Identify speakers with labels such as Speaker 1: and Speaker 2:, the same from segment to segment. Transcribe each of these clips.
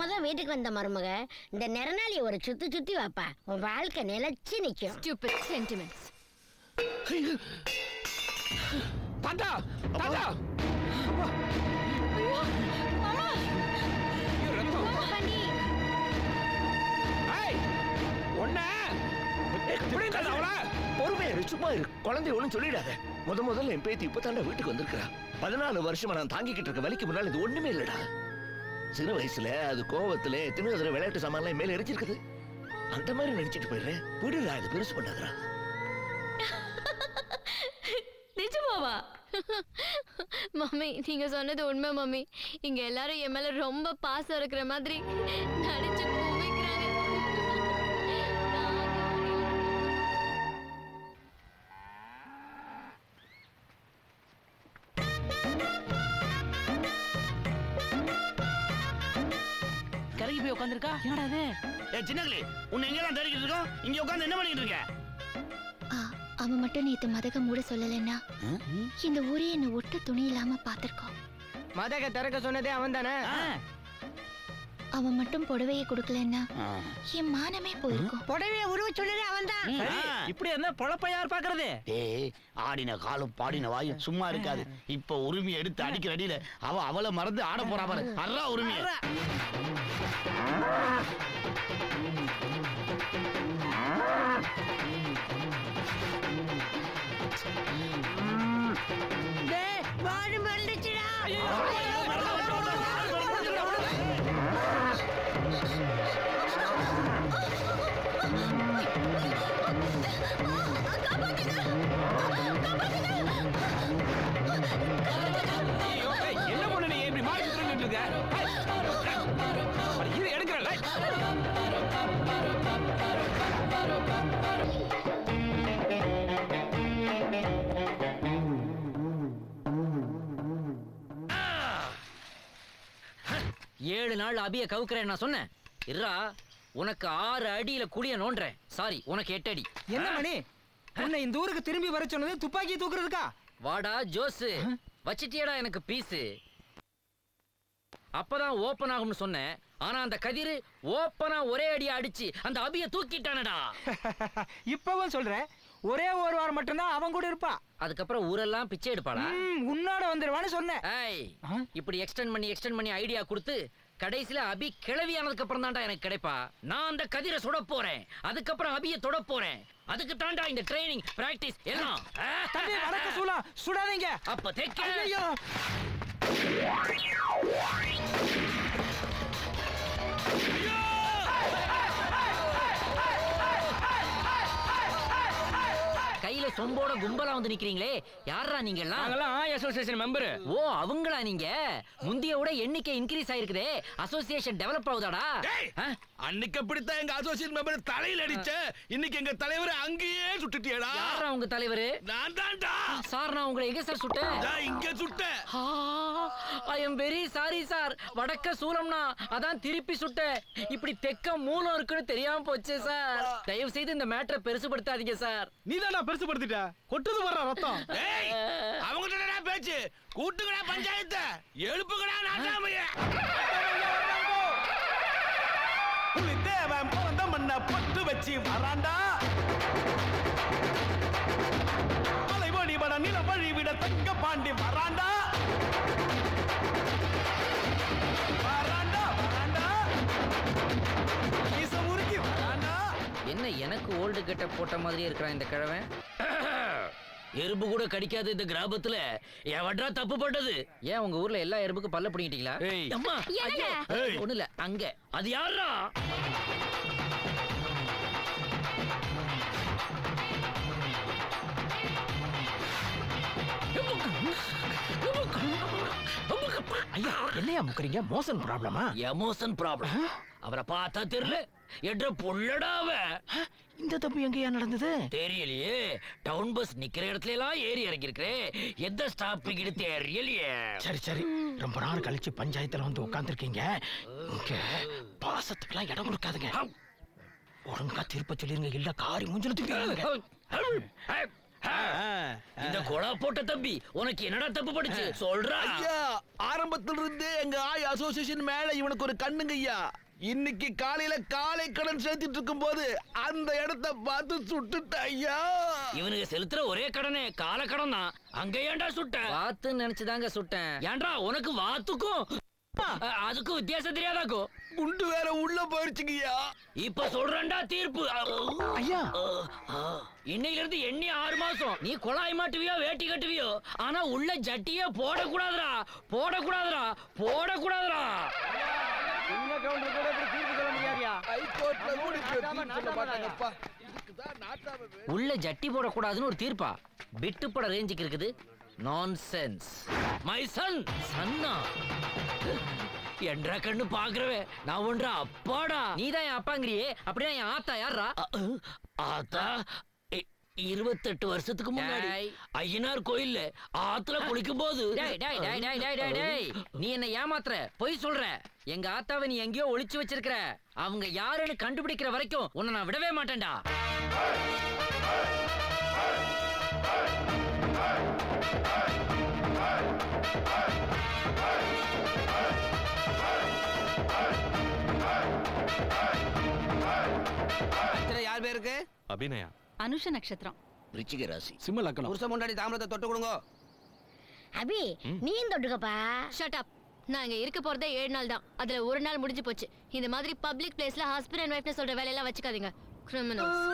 Speaker 1: முத வீட்டுக்கு வந்த மருமக இந்த நிறநாளி ஒரு சுத்தி சுத்தி வாப்பா, உன் வாழ்க்கை நிலைச்சு நிக்கும்.
Speaker 2: Stupid sentiments.
Speaker 3: தாத்தா தாத்தா
Speaker 2: மாமா பண்ணி
Speaker 3: ஏய் ஒண்ணே
Speaker 4: பொறுமையா இரு, சும்மா இரு. குழந்தை ஒண்ணும் சொல்லிடாத. முதல்ல என் பேத்தி இப்பதாண்டா வீட்டுக்கு வந்திருக்கா. 14 வருஷமா நான் தாங்கிக்கிட்டு இருக்க வலிக்கு முன்னால இது ஒண்ணுமே இல்லடா. சிறு வயசுல அது கோவத்துல எத்தனை தடவை விளையாட்டு சாமான்லாம் மேல எரிச்சிருக்குது. அந்த மாதிரி நினைச்சிட்டு போயிடுறேன். விடுடா, இது பெருசு பண்ணாதடா.
Speaker 2: நிஜமாவா? மம்மி நீங்க சொன்னது உண்மை மம்மி. இங்க எல்லாரும் என் மேல ரொம்ப பாசம் இருக்கிற மாதிரி நடிச்சு குவிக்கிறாங்க.
Speaker 5: கரகி போய் உட்காந்துருக்கா. என்னடா அது? சின்னங்களே, உன்னை எங்கெல்லாம் தேடிக்கிட்டு இருக்கோம்? இங்க உட்காந்து என்ன பண்ணிட்டு இருக்க?
Speaker 6: அவன் மட்டும் நேத்து மதக மூட சொல்லலன்னா இந்த ஊரே என்ன ஒட்ட துணி இல்லாம பாத்திருக்கோம்.
Speaker 7: மதக திறக்க சொன்னதே அவன் தானே.
Speaker 6: அவன் மட்டும் புடவையை கொடுக்கலன்னா என் மானமே போயிருக்கும்.
Speaker 1: புடவைய உருவ சொன்னதே அவன் தான்.
Speaker 5: இப்படி என்ன பொழப்ப யார் பாக்குறது? ஏய், ஆடின காலும் பாடின வாயும் சும்மா இருக்காது. இப்ப உரிமை எடுத்து அடிக்கிற அடியில அவளை மறந்து ஆட போறா பாரு. அறா உரிமை.
Speaker 1: வாடு மறந்துச்சுடா.
Speaker 3: என்ன பண்ண நீ இப்படி மாறி திரும்பிட்டு இருக்க? இது எடுக்கிறல்ல.
Speaker 8: ஏழு நாள் அபிய கவுக்குறேன் நான் சொன்னேன். இருடா, உனக்கு 6 அடியில குடிய நோன்றேன். சாரி, உனக்கு 8 அடி.
Speaker 7: என்ன மணி, உன்னை இந்த ஊருக்கு திரும்பி வர சொன்னது துப்பாக்கி தூக்குறதுக்கா?
Speaker 8: வாடா ஜோஸ், வச்சிட்டியடா எனக்கு பீஸு. அப்பதான் ஓபன் ஆகும்னு சொன்னேன். ஆனா அந்த கதிர் ஓப்பனா ஒரே அடியா அடிச்சு அந்த அபிய தூக்கிட்டானடா.
Speaker 7: இப்பவும் சொல்றேன், ஒரே ஒரு வாரம் மட்டும்தான் அவன் கூட இருப்பா.
Speaker 8: அதுக்கப்புறம் ஊரெல்லாம் பிச்சை எடுப்பாடா.
Speaker 7: உன்னோட வந்துருவான்னு சொன்னேன்.
Speaker 8: ஏய், இப்படி எக்ஸ்டெண்ட் பண்ணி ஐடியா கொடுத்து கடைசியில அபி கிளவியானதுக்கு அப்புறம் தான்டா எனக்கு கிடைப்பா. நான் அந்த கதிரை சுட போறேன். அதுக்கப்புறம் அபிய தொட போறேன். அதுக்கு தான்டா இந்த ட்ரைனிங் பிராக்டிஸ் எல்லாம்.
Speaker 7: தம்பி வடக்க சூலா சுடாதீங்க.
Speaker 8: அப்ப தேக்க.
Speaker 7: ஐயோ,
Speaker 8: கையில சொம்போட கும்பலா வந்து நிக்கிறீங்களே, யாரா நீங்க எல்லாம்?
Speaker 3: நாங்கெல்லாம் அசோசியேஷன் மெம்பர்.
Speaker 8: ஓ, அவங்களா நீங்க? முந்திய விட எண்ணிக்கை இன்கிரீஸ் ஆயிருக்குதே. அசோசியேஷன் டெவலப் ஆகுதாடா?
Speaker 3: அன்னைக்கு அப்படித்தான் எங்க அசோசியேஷன் மெம்பர் தலையில அடிச்ச. இன்னைக்கு எங்க தலைவர் அங்கேயே சுட்டுட்டியடா.
Speaker 8: யாரா உங்க தலைவர்?
Speaker 3: நான் தான்டா.
Speaker 8: சார், நான் உங்களை எங்க சார் சுட்டேன்?
Speaker 3: இங்க சுட்டேன்.
Speaker 8: I am very sorry sir. வடக்க சூலம்னா அதான் திருப்பி சுட்டேன். இப்படி தெக்க மூலம் இருக்குன்னு தெரியாம போச்சு சார். தயவு செய்து இந்த மேட்டரை பெருசுபடுத்தாதீங்க சார்.
Speaker 7: நீதானா பெருசுபடுத்திட்ட? கொட்டுது வர்ற ரத்தம்.
Speaker 3: அவங்ககிட்ட பேச்சு கூட்டுங்கடா, பஞ்சாயத்து எழுப்புங்கடா, நாட்டாமைய.
Speaker 9: புலித்தேவன் பிறந்த மண்ண பட்டு வச்சு வராண்டா. மலை வழி வட நில வழி விட தங்க பாண்டி வராண்டா. வராண்டா வராண்டா முறுக்கி வராண்டா.
Speaker 8: என்ன எனக்கு ஓல்டு கெட்ட போட்ட மாதிரியே இருக்கிறான் இந்த கிழவன். எறும்பு கூட கடிக்காது இந்த கிராமத்துல. எவட்ரா தப்பு பட்டது? ஏன் உங்க ஊர்ல எல்லா எறும்புக்கும் பல்ல பிடிங்கிட்டீங்களா? அம்மா, ஒண்ணு இல்ல, அங்க அது யாரா?
Speaker 7: ஐயா, என்னையா முக்கறீங்க? மோஷன் ப்ராப்ளமா?
Speaker 8: Emotion problem. அவரை பார்த்தா தெரியல. என்ற புள்ளடாவ.
Speaker 7: இந்த தப்பு எங்கயா நடந்தது?
Speaker 8: தெரியலையே. டவுன் பஸ் நிக்கிற இடத்துல எல்லாம் ஏறி இறங்கி இருக்கிறேன். எந்த ஸ்டாப்பிங் தெரியலையே.
Speaker 7: சரி சரி, ரொம்ப நாள் கழிச்சு பஞ்சாயத்துல வந்து உட்கார்ந்துருக்கீங்க. இங்க பாசத்துக்கெல்லாம் இடம் கொடுக்காதுங்க. ஒழுங்கா திருப்ப சொல்லிருங்க, இல்ல காரி மூஞ்சில தூக்கி.
Speaker 8: இந்த கொடா போட்ட தம்பி உனக்கு என்னடா தப்பு படிச்சு சொல்றா.
Speaker 3: ஐயா ஆரம்பத்துல இருந்தே எங்க ஆய் அசோசியேஷன் மேல இவனுக்கு ஒரு கண்ணுங்க ஐயா. இன்னைக்கு காலையில காலை கடன் செலுத்திட்டு இருக்கும் போது அந்த இடத்தை பார்த்து சுட்டுட்ட ஐயா.
Speaker 8: இவனுக்கு செலுத்துற ஒரே கடனே கால கடன் தான். அங்க ஏன்டா சுட்ட?
Speaker 10: வாத்துன்னு நினைச்சுதாங்க சுட்டேன்.
Speaker 8: ஏன்டா உனக்கு வாத்துக்கும் அதுக்கும் வித்தியாசம் தெரியாதாக்கும்?
Speaker 3: குண்டு வேற உள்ள போயிருச்சுங்கய்யா.
Speaker 8: இப்ப சொல்றேன்டா தீர்ப்பு.
Speaker 7: ஐயா
Speaker 8: இன்னையில இருந்து எண்ணி 6 மாசம் நீ குழாய் மாட்டுவியோ வேட்டி கட்டுவியோ, ஆனா உள்ள ஜட்டியே போடக்கூடாதுடா, போடக்கூடாதுடா, போடக்கூடாதுடா.
Speaker 3: ஹைகோர்ட்ல கூட இப்படி சொல்ல மாட்டாங்கப்பா. இதுக்குதான் நாட்டாம
Speaker 8: உள்ள ஜட்டி போடக்கூடாதுன்னு ஒரு தீர்ப்பா? பிட்டு பட ரேஞ்சுக்கு இருக்குது. நான்சென்ஸ். மை சன் சன்னா என்றா கண்ணு பாக்குறவே நான் ஒன்றா அப்பாடா.
Speaker 10: நீதான் என் அப்பாங்கிறியே, அப்படின்னா என் ஆத்தா யாரா?
Speaker 8: ஆத்தா 28 வருஷத்துக்கு முன்னாடி ஐயனார் கோயில்ல ஆத்துல குளிக்கும் போது.
Speaker 10: நீ என்ன ஏமாத்துற, பொய் சொல்ற. எங்க ஆத்தாவை நீ எங்கேயோ ஒளிச்சு வச்சிருக்கிற. அவங்க யாருன்னு கண்டுபிடிக்கிற வரைக்கும் உன்னை நான் விடவே மாட்டேன்டா.
Speaker 5: யார் பேருக்கு?
Speaker 11: அபிநயா.
Speaker 2: அனுஷ நட்சத்திரம்.
Speaker 4: ரிச்சிக ராசி.
Speaker 11: சிம்ம லக்னம்.
Speaker 5: புருஷ முன்னாடி தாமிரத்தை தொட்டு கொடுங்க.
Speaker 1: அபி நீயும் தொட்டுக்கப்பா.
Speaker 2: Shut up. நான் இங்க இருக்க போறதே 7 நாள் தான். அதுல ஒரு நாள் முடிஞ்சு போச்சு. இந்த மாதிரி பப்ளிக் பிளேஸ்ல ஹஸ்பண்ட் அண்ட் வைஃப்னு சொல்ற வேலையெல்லாம் வச்சுக்காதீங்க. கிரிமினல்ஸ்.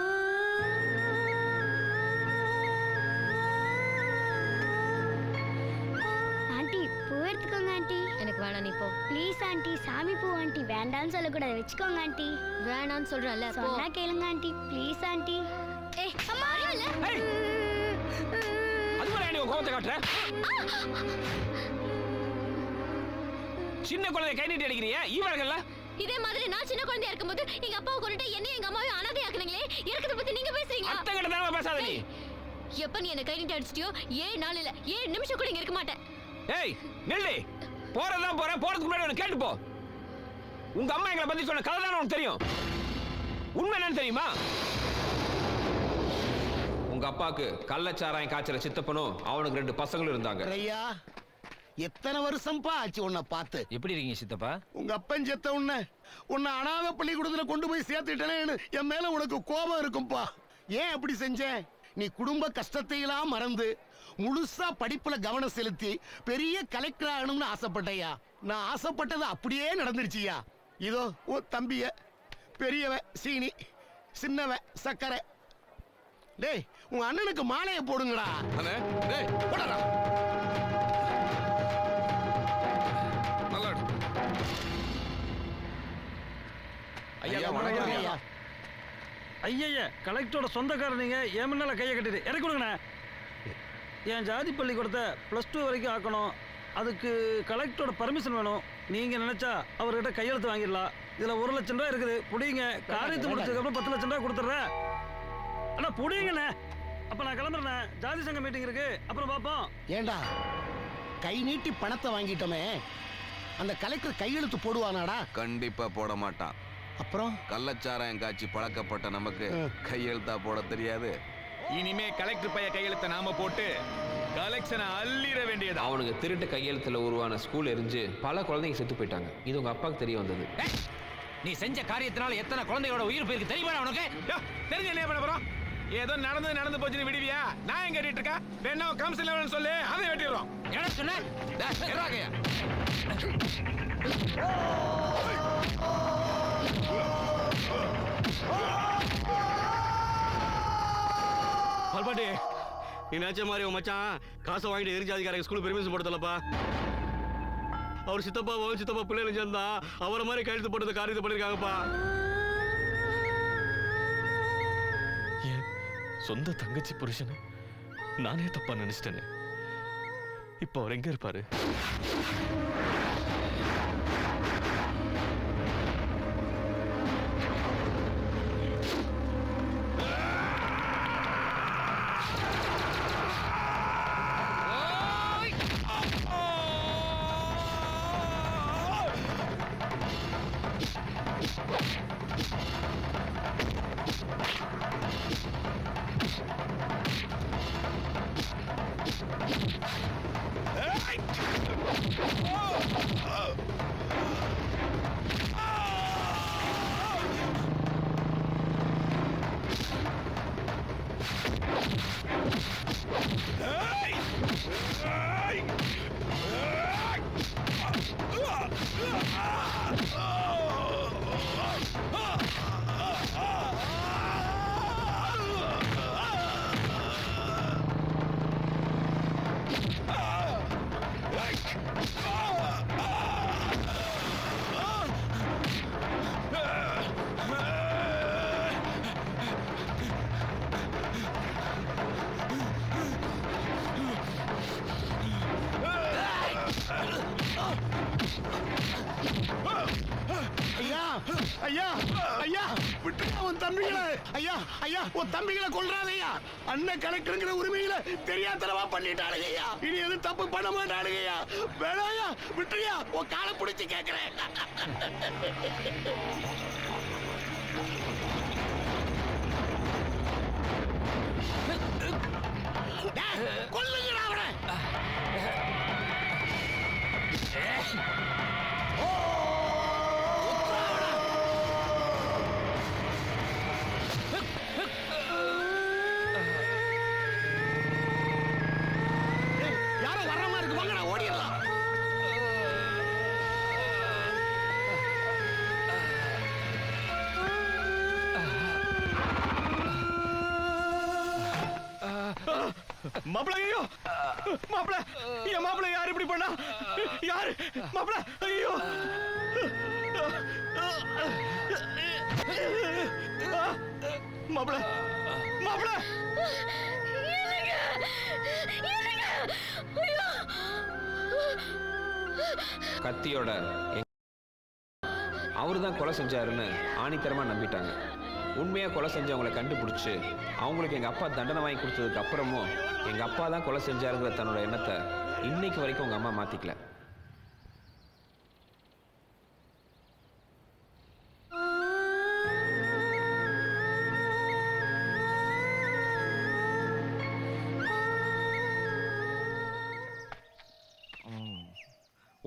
Speaker 6: ஆண்டி பூ எடுத்துக்கோங்க ஆண்டி.
Speaker 2: எனக்கு வேணாம், நீ போ.
Speaker 6: ப்ளீஸ் ஆண்டி, சாமி பூ ஆண்டி. வேண்டாம்னு சொல்லக்கூடாது, வச்சுக்கோங்க ஆண்டி.
Speaker 2: வேணான்னு சொல்றேன்ல, போ.
Speaker 6: சொன்னா கேளுங்க ஆண்டி, ப்ளீஸ் ஆண்டி.
Speaker 2: ஏய் அம்மா இல்ல.
Speaker 11: அதுவரை நீ கோவத்தை காட்டுற. சின்ன குழந்தை கை நீட்டி அடிக்கிறீங்க ஈவர்கள்ல.
Speaker 2: இதே மாதிரி நான் சின்ன குழந்தையா இருக்கும்போது எங்க அப்பாவை கொண்டுட்டு என்ன எங்க அம்மாவை அனாதையாக்குனீங்களே. இறக்கத பத்தி நீங்க பேசுறீங்களா?
Speaker 11: அத்தை கிட்ட தான் பேசாத நீ.
Speaker 2: எப்ப நீ என்ன கை நீட்டி அடிச்சிட்டியோ 7 நாள் இல்ல 7 நிமிஷம் கூட இங்க இருக்க மாட்டேன்.
Speaker 11: ஏய் நில்லு. போறதான் போறேன். போறதுக்கு முன்னாடி உனக்கு கேட்டு போ. உங்க அம்மா எங்களை பத்தி சொன்ன கதை தானே உனக்கு தெரியும். உண்மை என்னன்னு தெரியுமா? உங்க அப்பாவுக்கு கள்ளச்சாராயம் காய்ச்சற சித்தப்பனும் அவனுக்கு 2 பசங்களும் இருந்தாங்க.
Speaker 5: ஐயா எத்தனை வருஷம்பா ஆச்சு உன்னை பார்த்து.
Speaker 8: எப்படி இருக்கீங்க சித்தப்பா?
Speaker 5: உங்க அப்பன் செத்த உன்னை அனாதை பள்ளிக்கூடத்துல கொண்டு போய் சேர்த்துட்டேன்னு என் மேல உனக்கு கோபம் இருக்கும்பா. ஏன் அப்படி செஞ்சேன்? நீ குடும்ப கஷ்டத்தையெல்லாம் மறந்து முழுசா படிப்புல கவனம் செலுத்தி பெரிய கலெக்டர் ஆகணும்னு ஆசைப்பட்டையா. நான் ஆசைப்பட்டது அப்படியே நடந்துருச்சியா. இதோ உன் தம்பிய பெரியவன் சீனி, சின்னவன் சக்கரை. டேய் உங்க அண்ணனுக்கு மாலையை போடுங்கடா.
Speaker 3: அண்ணே டேய் போடா. நல்லா இருக்கு.
Speaker 11: ஐயா
Speaker 5: வணக்கம் ஐயா.
Speaker 9: ஐயா கலெக்டரோட சொந்தக்காரர் நீங்க என் முன்னால கையை கட்டிட்டு இறக்கி கொடுங்கண்ணே. என் ஜாதி பள்ளிக்கூடத்தை +2 வரைக்கும் ஆக்கணும். அதுக்கு கலெக்டரோட பர்மிஷன் வேணும். நீங்க நினைச்சா அவர்கிட்ட கையெழுத்து வாங்கிடலாம். இதுல 1 லட்சம் ரூபாய் இருக்குது, புடிங்க. காரியத்தை முடிச்சதுக்கு அப்புறம் 10 லட்சம் ரூபாய் கொடுத்துட்றேன். அண்ணா புடிங்கண்ணே. அப்ப நான் கிளம்புறேன். ஜாதி சங்க மீட்டிங் இருக்கு, அப்புறம் பாப்போம்.
Speaker 5: ஏண்டா கை நீட்டி பணத்தை வாங்கிட்டோமே, அந்த கலெக்டர் கையெழுத்து போடுவானாடா?
Speaker 12: கண்டிப்பா போட மாட்டான்.
Speaker 5: அப்புறம்
Speaker 12: கள்ளச்சாராயம் காய்ச்சி பழக்கப்பட்ட நமக்கு கையெழுத்தா போட தெரியாது.
Speaker 11: இனிமே கலெக்டர் பைய கையெழுத்த நாம போட்டு கலெக்ஷனை அள்ளிட வேண்டியது.
Speaker 13: அவனுக்கு திருட்டு கையெழுத்துல உருவான ஸ்கூல் எரிஞ்சு பல குழந்தைங்க செத்து போயிட்டாங்க. இது உங்க அப்பாவுக்கு தெரிய வந்தது.
Speaker 8: நீ செஞ்ச காரியத்தினால எத்தனை குழந்தையோட உயிர் போயிருக்கு தெரியுமா உனக்கு?
Speaker 11: தெரிஞ்ச என்ன பண்ண போறோம்? ஏதோ நடந்து போச்சுன்னு விடுவியா? நான் எங்க கேட்டுட்டு இருக்கா? வேணா கம்சல் சொல்லு, அதை வெட்டிடுறோம்.
Speaker 8: என்ன சொன்ன?
Speaker 9: பால்பாட்டி நீ நினைச்ச மாதிரி உன் மச்சான் காசை வாங்கிட்டு எரிஞ்சாதிக்காரங்க ஸ்கூல் பெர்மிஷன் போட்டதில்லப்பா. அவர் சித்தப்பா பிள்ளைங்க சேர்ந்தா அவரை மாதிரி கையெழுத்து போட்டது காரியத்தை பண்ணிருக்காங்கப்பா.
Speaker 11: சொந்த தங்கச்சி புருஷனை நானே தப்பா நினைச்சிட்டேனே. இப்ப அவர் எங்க இருப்பாரு?
Speaker 5: ஐயா ஐயா ஐயா விட்டுருங்க உன் தம்பிகளை. ஐயா ஐயா உன் தம்பிகளை கொல்றாதையா. அண்ணன் கலெக்டருங்கிற உரிமையில தெரியாதனமா பண்ணிட்டானுங்க ஐயா. இனி எதுவும் தப்பு பண்ண மாட்டானுங்க ஐயா. வேணாயா விட்டுறியா உன் காலை பிடிச்சு கேட்கிறேன். கொல்லுங்கடா அவனை. யாரோ வர்ற மாதிரி இருக்கு, வாங்கடா ஓடிடலாம்.
Speaker 11: மாப்பிள ஐயோ மாப்பிள என் மாப்பிள யார் இப்படி பண்ணா? யாரு மாப்பிள? ஐயோ மாப்பிள மாப்பிள
Speaker 13: கத்தியோட அவருதான் கொலை செஞ்சாருன்னு ஆணித்தரமா நம்பிட்டாங்க. உண்மையா கொலை செஞ்சவங்களை கண்டுபிடிச்சு அவங்களுக்கு எங்க அப்பா தண்டனை வாங்கி கொடுத்ததுக்கு அப்புறமும் எங்க அப்பா தான் கொலை செஞ்சாருங்கிற தன்னோட எண்ணத்தை இன்னைக்கு வரைக்கும் உங்க அம்மா மாத்திக்கல.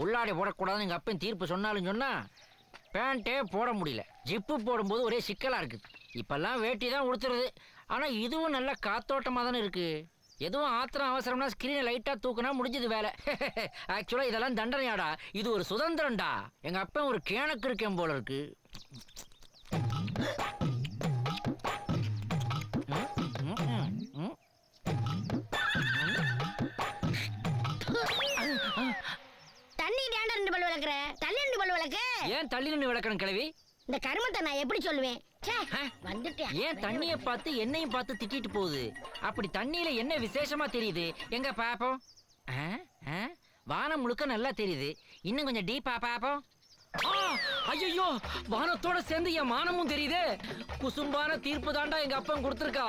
Speaker 10: உள்ளாடை போடக்கூடாதுன்னு எங்கள் அப்பன் தீர்ப்பு சொன்னாலும் சொன்னா பேண்ட்டே போட முடியல. ஜிப்பு போடும்போது ஒரே சிக்கலாக இருக்குது. இப்போல்லாம் வேட்டி தான் உடுத்துறது. ஆனால் இதுவும் நல்ல காத்தோட்டமாக தானே இருக்குது. எதுவும் ஆத்திரம் அவசரம்னா ஸ்க்ரீனை லைட்டாக தூக்குனா முடிஞ்சது வேலை. ஆக்சுவலாக இதெல்லாம் தண்டனையாடா, இது ஒரு சுதந்திரம்டா. எங்கள் அப்பன் ஒரு கேணக்கு இருக்கேன் போல இருக்கு.
Speaker 1: தண்ணி ஏன்டா ரெண்டு பல்லு விளக்குற? தள்ளி ரெண்டு பல்லு விளக்கு.
Speaker 10: ஏன் தள்ளி நின்று விளக்கணும் கிழவி?
Speaker 1: இந்த கருமத்தை நான் எப்படி சொல்லுவேன்? வந்துட்டேன்.
Speaker 10: ஏன் தண்ணியை பார்த்து என்னையும் பார்த்து திட்டிட்டு போகுது? அப்படி தண்ணியில என்ன விசேஷமா தெரியுது? எங்க பாப்போம். வானம் முழுக்க நல்லா தெரியுது. இன்னும் கொஞ்சம் டீப்பா பாப்போம். ஐயோ, வானத்தோட சேர்ந்து என் மானமும் தெரியுது. குசும்பான தீர்ப்பு தாண்டா எங்க அப்பன் கொடுத்துருக்கா.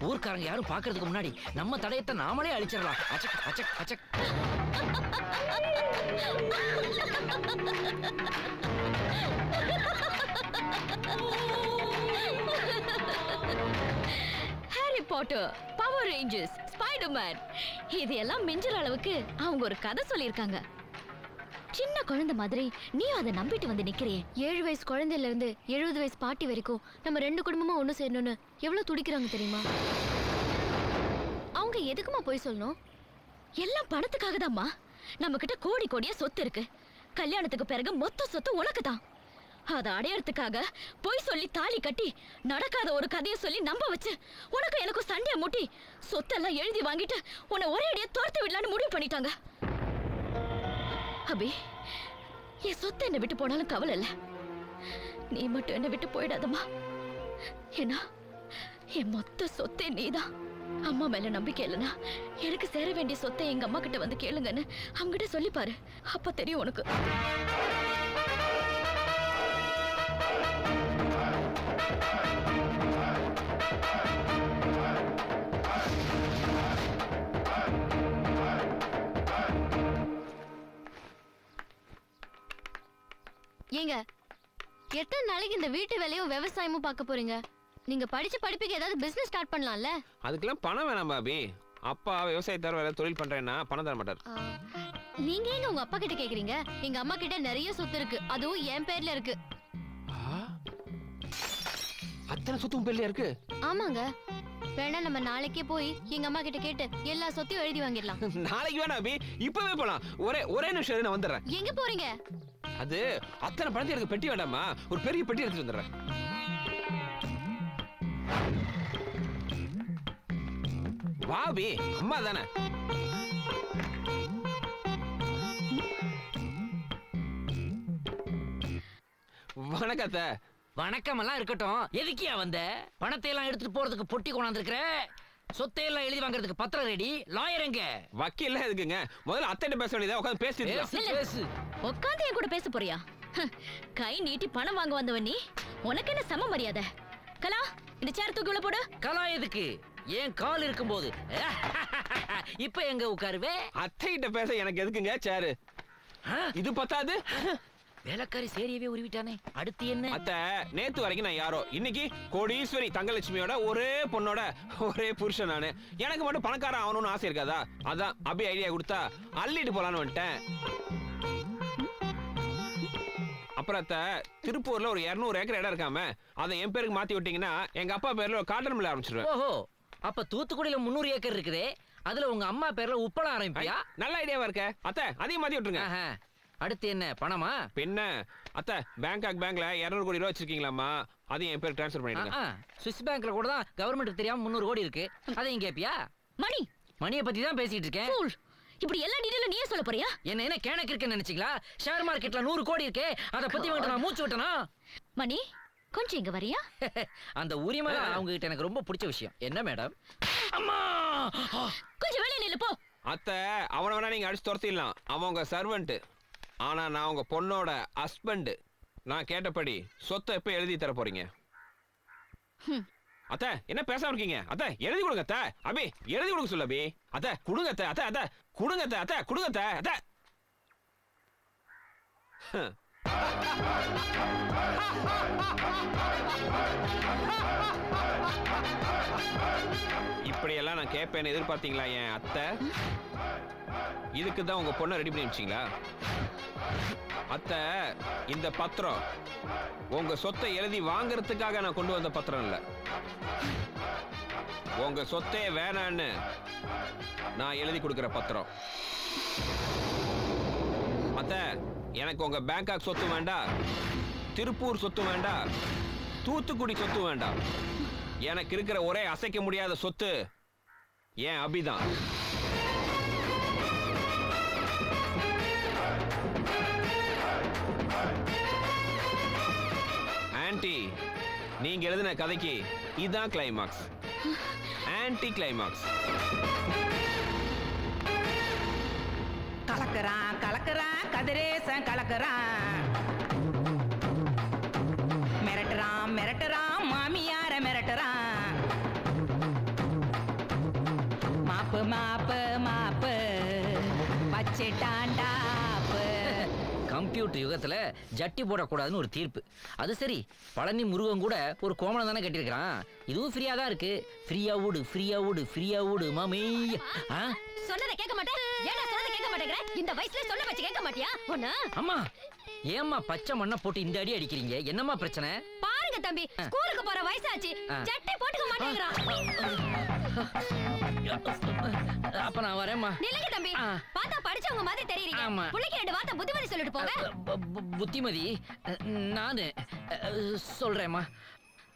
Speaker 10: ஊர்க்காரங்க யாரும் பாக்குறதுக்கு முன்னாடி நம்ம தடயத்தை நாமளே அழிச்சிடலாம். அச்சக் அச்சக் அச்சக்.
Speaker 2: Harry Potter, Power Rangers, Spiderman இது எல்லாம் மிஞ்சுற அளவுக்கு அவங்க ஒரு கதை சொல்லியிருக்காங்க. சின்ன குழந்தை மாதிரி நீ அதை நம்பிட்டு வந்து நிக்கிறியே. 7 வயசு குழந்தையில இருந்து 70 வயசு பாட்டி வரைக்கும் நம்ம 2 குடும்பமா ஒண்ணு சேரணும்னு எவ்வளவு துடிக்கிறாங்க தெரியுமா? அவங்க எதுக்குமா போய் சொல்லணும்? எல்லாம் பணத்துக்காக தான்மா. நம்ம கிட்ட கோடி கோடியா சொத்து இருக்கு. கல்யாணத்துக்கு பிறகு மொத்த சொத்து உனக்கு தான். அதை அடையறதுக்காக போய் சொல்லி தாலி கட்டி நடக்காத ஒரு கதையை சொல்லி நம்ப வச்சு உனக்கு எனக்கும் சண்டையை மூட்டி சொத்தெல்லாம் எழுதி வாங்கிட்டு உன்னை ஒரே அடியா தோர்த்து விடலான்னு முடிவு பண்ணிட்டாங்க. அபி, என் சொத்தை என்னை விட்டு போனாலும் கவலை இல்ல. நீ மட்டும் என்னை விட்டு போயிடாதம்மா. ஏன்னா என் மொத்த சொத்தே நீதான். அம்மா மேல நம்பிக்கை இல்லைன்னா எனக்கு சேர வேண்டிய சொத்தை எங்க அம்மா கிட்ட வந்து கேளுங்கன்னு அவங்கிட்ட சொல்லி பாரு. அப்ப தெரியும் உனக்கு. ஏங்க, எத்தனை நாளைக்கு இந்த வீட்டு வேலையும் விவசாயமும் பார்க்க போறீங்க? நீங்க படிச்ச படிப்புக்கு ஏதாவது பிசினஸ் ஸ்டார்ட் பண்ணலாம்ல?
Speaker 13: அதுக்கெல்லாம் பணம் வேணாம் பாபி. அப்பா விவசாயத்தார் வேற தொழில் பண்றேன்னா பணம் தர மாட்டார்.
Speaker 2: நீங்க ஏங்க உங்க அப்பா கிட்ட கேக்குறீங்க? எங்க அம்மா கிட்ட நிறைய சொத்து இருக்கு. அதுவும் என் பேர்ல இருக்கு.
Speaker 13: அத்தனை சொத்து உன் பேர்ல இருக்கு?
Speaker 2: ஆமாங்க. வேணா நம்ம நாளைக்கே போய் எங்க அம்மா கிட்ட கேட்டு எல்லா சொத்தையும் எழுதி வாங்கிடலாம்.
Speaker 13: நாளைக்கு வேணாம் அபி, இப்பவே போலாம். ஒரே நிமிஷம் நான் வந்துடுறேன்.
Speaker 2: எங்க போறீங்க?
Speaker 13: அது அத்தனை பணத்தை எனக்கு பெட்டி வேண்டாமா, ஒரு பெரிய பெட்டி எடுத்துட்டு வந்துடுறேன். வாபி, அம்மா தானே. வணக்கத்த.
Speaker 10: வணக்கம் எல்லாம் இருக்கட்டும். எதுக்கியா வந்த? பணத்தை எல்லாம் எடுத்துட்டு போறதுக்கு பொட்டி கொண்டாந்துருக்கிற. சொத்தையெல்லாம் எழுதி வாங்குறதுக்கு பத்திரம் ரெடி. லாயர் எங்க?
Speaker 13: வக்கீல் இருக்குங்க. முதல்ல அத்தைட்ட பேச வேண்டியதா, உட்காந்து பேசி
Speaker 10: பேசு.
Speaker 2: உட்காந்து என் கூட பேச போறியா? கை நீட்டி பணம் வாங்க வந்தவன் நீ. உனக்கு என்ன சம மரியாதை? கலா, இந்த சேர் தூக்கி உள்ள போடு.
Speaker 10: கலா எதுக்கு? ஏன் கால் இருக்கும்போது இப்ப எங்க உட்காருவே?
Speaker 11: அத்தை கிட்ட பேச எனக்கு எதுக்குங்க சேரு? இது பத்தாது.
Speaker 10: வேலைக்காரி சேரியவே உருவிட்டானே. அடுத்து என்ன?
Speaker 11: அத்த நேத்து வரைக்கும் நான் யாரோ, இன்னைக்கு கோடீஸ்வரி தங்கலட்சுமியோட ஒரே பொண்ணோட ஒரே புருஷன் நானு. எனக்கு மட்டும் பணக்காரன் ஆகணும்னு ஆசை இருக்காதா? அதான் அபி ஐடியா கொடுத்தா அள்ளிட்டு போலான்னு வந்துட்டேன். அப்புறம் அத்த திருப்பூர்ல ஒரு 200 ஏக்கர் இடம் இருக்காம அதை என் பேருக்கு மாத்தி விட்டீங்கன்னா எங்க அப்பா பேர்ல ஒரு காட்டன் மில் ஆரம்பிச்சிருவேன்.
Speaker 10: ஓஹோ, அப்ப தூத்துக்குடியில 300 ஏக்கர் இருக்குதே, அதுல உங்க அம்மா பேர்ல உப்பளம் ஆரம்பிப்பியா?
Speaker 11: நல்ல ஐடியாவா இருக்க அத்த, அதையும் மாத்தி விட்டுருங்க.
Speaker 10: அடுத்து என்ன? பணமா?
Speaker 11: பின்ன அத்த பேங்காக் பேங்க்ல 200 கோடி ரூபாய் வச்சிருக்கீங்களாமா, அதையும் என் பேருக்கு ட்ரான்ஸ்ஃபர் பண்ணிடுங்க.
Speaker 10: சுவிஸ் பேங்க்ல கூட தான் கவர்மெண்ட்டுக்கு தெரியாம 300 கோடி இருக்கு, அதையும் கேப்பியா?
Speaker 2: மணி,
Speaker 10: மணியை பத்தி தான் பேசிட்டு இருக்கேன்.
Speaker 2: இப்படி எல்லா டீடைலும் நீயே சொல்ல போறியா?
Speaker 10: என்ன கேனக்கு இருக்குன்னு நினைச்சீங்களா? ஷேர் மார்க்கெட்ல 100 கோடி இருக்கே, அத பத்தி வந்து நான் மூச்சு விட்டனா?
Speaker 2: மணி, கொஞ்சம் இங்க வரியா?
Speaker 10: அந்த உரிமை அவங்க கிட்ட எனக்கு ரொம்ப பிடிச்ச விஷயம். என்ன மேடம்?
Speaker 11: அம்மா,
Speaker 2: கொஞ்சம் வெளிய நில்லு போ.
Speaker 11: அத்த அவனை வேணா நீங்க அடிச்சு துரத்திடலாம், அவன் உங்க சர்வெண்ட். ஆனா நான் உங்க பொண்ணோட ஹஸ்பண்ட். நான் கேட்டபடி சொத்தை எப்ப எழுதி தர போறீங்க? அத்த என்ன பேசாம இருக்கீங்க? அத்த எழுதி கொடுங்க அத்த. அபி எழுதி கொடுக்க சொல்ல அபி. அத்த கொடுங்க அத்த. அத்த அத்த கொடுங்க அத்த. அத்த கொடுங்க அத்த. அத்த இப்படியெல்லாம் நான் கேட்பேன்னு எதிர்பார்த்தீங்களா என் அத்தை? இதுக்கு தான் உங்க பொண்ணை ரெடி பண்ணி வச்சீங்களா? அத்தை, இந்த பத்திரம் உங்க சொத்தை எழுதி வாங்கறதுக்காக நான் கொண்டு வந்த பத்திரம் இல்ல. உங்க சொத்தே வேணான்னு நான் எழுதி கொடுக்கிற பத்திரம். அத்தை, எனக்கு உங்க பேங்காக் சொத்து வேண்டாம், திருப்பூர் சொத்து வேண்டாம், தூத்துக்குடி சொத்து வேண்டாம். எனக்கு இருக்கிற ஒரே அசைக்க முடியாத சொத்து ஏன் அபிதான். ஆன்ட்டி, நீங்க எழுதின கதைக்கு இதான் கிளைமாக்ஸ். Anti climax.
Speaker 14: கலக்குறான் கலக்குறான் கதிரேசன் கலக்குறான், மிரட்டுறான் மிரட்டுறான் மாமியார மிரட்டுறான், மாப்பு மாப்பு மாப்பு வச்சிட்டாண்டாப்பு.
Speaker 10: கம்ப்யூட்டர் யுகத்துல ஜட்டி போடக்கூடாதுன்னு ஒரு தீர்ப்பு. அது சரி, பழனி முருகன் கூட ஒரு கோமணம் தானே கட்டியிருக்கிறான். இதுவும் ஃப்ரீயா தான் இருக்கு. ஃப்ரீயா ஊடு ஃப்ரீயா ஊடு ஃப்ரீயா ஊடு மாமே.
Speaker 2: சொன்னதை கேட்க மாட்டேன். ஏன்னா சொன்னதை கேட்க மாட்டேங்கிற? இந்த வயசுல சொன்ன பச்சை கேட்க மாட்டியா? ஒண்ணு
Speaker 10: அம்மா, ஏம்மா பச்சை மண்ணை போட்டு இந்த அடி அடிக்கிறீங்க? என்னம்மா பிரச்சனை?
Speaker 2: பாருங்க தம்பி, ஸ்கூலுக்கு போற வயசாச்சு, ஜட்டி போட்டுக்க மாட்டேங்கிறான்.
Speaker 10: அப்ப நான் வரேம்மா.
Speaker 2: நில்லுங்க தம்பி, பார்த்தா படிச்சவங்க மாதிரி தெரியுறீங்க. புள்ளைக்கு 2 வார்த்தை புத்திமதி சொல்லிட்டு போங்க.
Speaker 10: புத்திமதி நானு சொல்றேம்மா.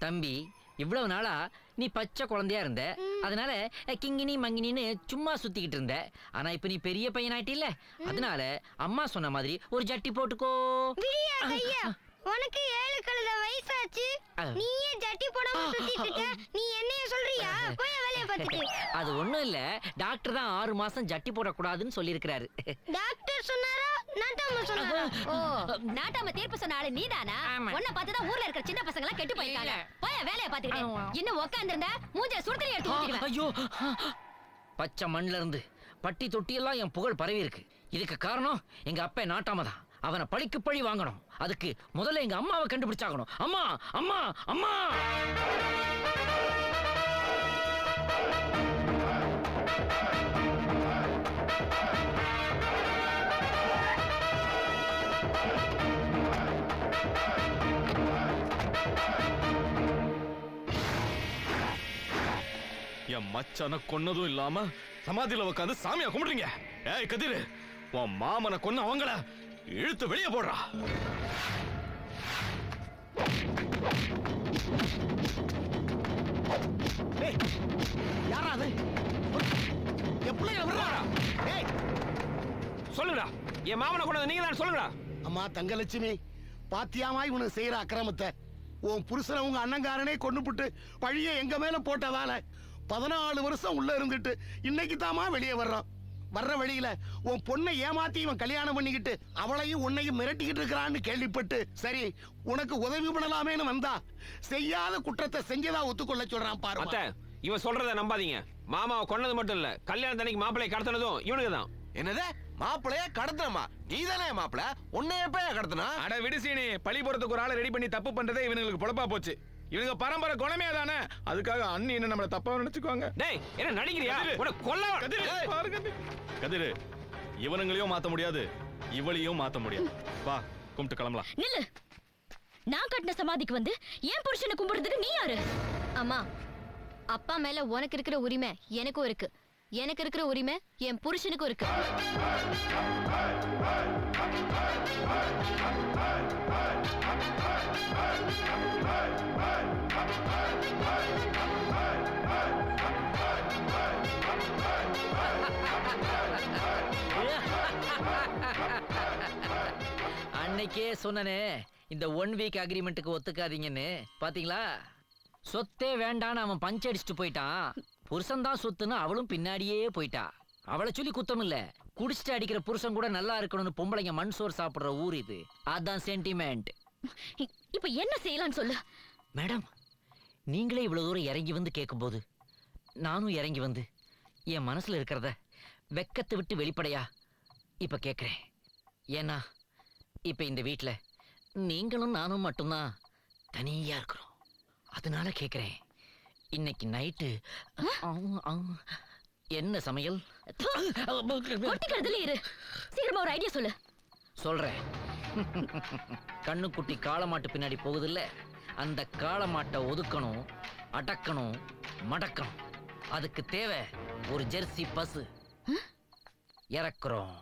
Speaker 10: தம்பி, இவ்வளவு நாளா நீ பச்சை குழந்தையா இருந்த, அதனால கிங்கினி மங்கினின்னு சும்மா சுத்திக்கிட்டு இருந்த. ஆனா இப்ப நீ பெரிய பையனாயிட்டில்ல, அதனால அம்மா சொன்ன மாதிரி ஒரு ஜட்டி போட்டுக்கோ.
Speaker 1: உனக்கு 7 கழுத வயசாச்சு, நீயே ஜட்டி போடாம சுத்திட்டு இருக்க. நீ என்னைய சொல்றியா? போய் வேலைய பார்த்துட்டு.
Speaker 10: அது ஒண்ணும் இல்ல, டாக்டர் தான் 6 மாசம் ஜட்டி போடக்கூடாதுன்னு சொல்லியிருக்கிறாரு.
Speaker 1: டாக்டர் சொன்னாரா? நாட்டாம சொன்னாரா?
Speaker 2: ஓ, நாட்டாம தீர்ப்பு சொன்ன ஆளு நீதானா? உன்னை பார்த்து தான் ஊர்ல இருக்கிற சின்ன பசங்க எல்லாம் கெட்டு போயிருக்காங்க. போய் வேலைய பார்த்துக்கிட்டு இன்னும் உட்கார்ந்திருந்தா மூஞ்ச சுடுதண்ணி எடுத்து ஊத்திடுவேன்.
Speaker 10: ஐயோ, பச்சை மண்ல இருந்து பட்டி தொட்டி எல்லாம் என் புகழ் பரவி இருக்கு. இதுக்கு காரணம் எங்க அப்பா நாட்டாம தான். அவனை பழிக்கு பழி வாங்கணும். அதுக்கு முதல்ல எங்க அம்மாவை கண்டுபிடிச்சாகணும். அம்மா அம்மா அம்மா.
Speaker 15: என் மச்சான கொன்னதும் இல்லாம சமாதியில உட்காந்து சாமியா கும்பிடுறீங்க. ஏய் கதிரு, உன் மாமனை கொன்ன அவங்கள இழுத்து வெளியே போடுறா.
Speaker 11: சொல்லுடா, என் மாமனை கொண்டது நீங்க தான். சொல்லுடா.
Speaker 5: அம்மா தங்கலட்சுமி, பாத்தியாமா இவனு செய்யற அக்கிரமத்தை. உன் புருஷனை உங்க அண்ணங்காரனே கொண்டுபிட்டு பழிய எங்க மேல போட்டதால 14 வருஷம் உள்ள இருந்துட்டு இன்னைக்கு தாமா வெளியே வர்றான். வர்ற வழியில உன் பொண்ணை ஏமாத்தி இவன் கல்யாணம் பண்ணிக்கிட்டு அவளையும் உன்னையும் மிரட்டிக்கிட்டு இருக்கிறான்னு கேள்விப்பட்டு சரி உனக்கு உதவி பண்ணலாமேன்னு வந்தா செய்யாத குற்றத்தை செஞ்சதா ஒத்துக்கொள்ள சொல்றான் பாரு.
Speaker 11: அத்தை இவன் சொல்றத நம்பாதீங்க. மாமாவை கொன்னது மட்டும் இல்ல, கல்யாணத்தன்னைக்கு மாப்பிள்ளையை கடத்தினதும் இவனுக்கு தான்.
Speaker 12: என்னது மாப்பிளைய கடத்துறமா? நீதானே மாப்பிள, உன்னை எப்ப கடத்தினா?
Speaker 3: அட விடுசீனி, பழி போறதுக்கு ஒரு ஆளை ரெடி பண்ணி தப்பு பண்றதே இவனுங்களுக்கு பொழப்பா போச்சு. இவங்க பரம்பரை குணமே தானே, அதுக்காக அண்ணி என்ன நம்மள தப்பா நினைச்சுக்குவாங்க.
Speaker 11: டேய் என்ன நடிக்கிறியா? உன கொல்ல
Speaker 15: கதிரு, இவனுங்களையும் மாத்த முடியாது, இவளையும் மாத்த முடியாது. வா கும்பிட்டு கிளம்பலாம்.
Speaker 2: நில்லு. நான் கட்டின சமாதிக்கு வந்து ஏன் புருஷனை கும்பிடுறதுக்கு நீ யாரு?
Speaker 6: அம்மா, அப்பா மேல உனக்கு இருக்கிற உரிமை எனக்கும் இருக்கு, எனக்கு இருக்கிற உரிமை என் புருஷனுக்கும் இருக்கு.
Speaker 8: அன்னைக்கே சொன்னனே இந்த 1 வீக் அக்ரிமெண்ட்டுக்கு ஒத்துக்காதீங்கன்னு. பாத்தீங்களா, சொத்தே வேண்டான்னு அவன் பஞ்ச் அடிச்சுட்டு போயிட்டான். புருஷன் தான் சொத்துன்னு அவளும் பின்னாடியே போயிட்டா. அவளை சொல்லி குத்தம் இல்ல, குடிச்சிட்டு அடிக்கிற புருஷன் கூட நல்லா இருக்கணும்னு பொம்பளைங்க மண் சோறு சாப்பிடுற ஊர் இது. அதான் சென்டிமெண்ட்.
Speaker 2: இப்ப என்ன செய்யலாம்னு சொல்லு.
Speaker 8: மேடம், நீங்களே இவ்வளவு தூரம் இறங்கி வந்து கேட்கும்போது நானும் இறங்கி வந்து என் மனசுல இருக்கிறத வெக்கத்தை விட்டு வெளிப்படையா இப்ப கேட்கிறேன். ஏன்னா இப்ப இந்த வீட்டுல நீங்களும் நானும் மட்டும்தான் தனியா இருக்கிறோம். அதனால கேட்கிறேன், இன்னைக்கு நைட்டு என்ன சமையல்?
Speaker 2: கொட்டிக்கிறதுல இரு, சீக்கிரமா ஒரு ஐடியா சொல்லு.
Speaker 8: சொல்றேன். கண்ணுக்குட்டி காளமாட்டு பின்னாடி போகுதுல்ல, அந்த காளமாட்டை ஒதுக்கணும், அடக்கணும், மடக்கணும். அதுக்கு தேவை ஒரு ஜெர்சி பசு. இறக்குறோம்.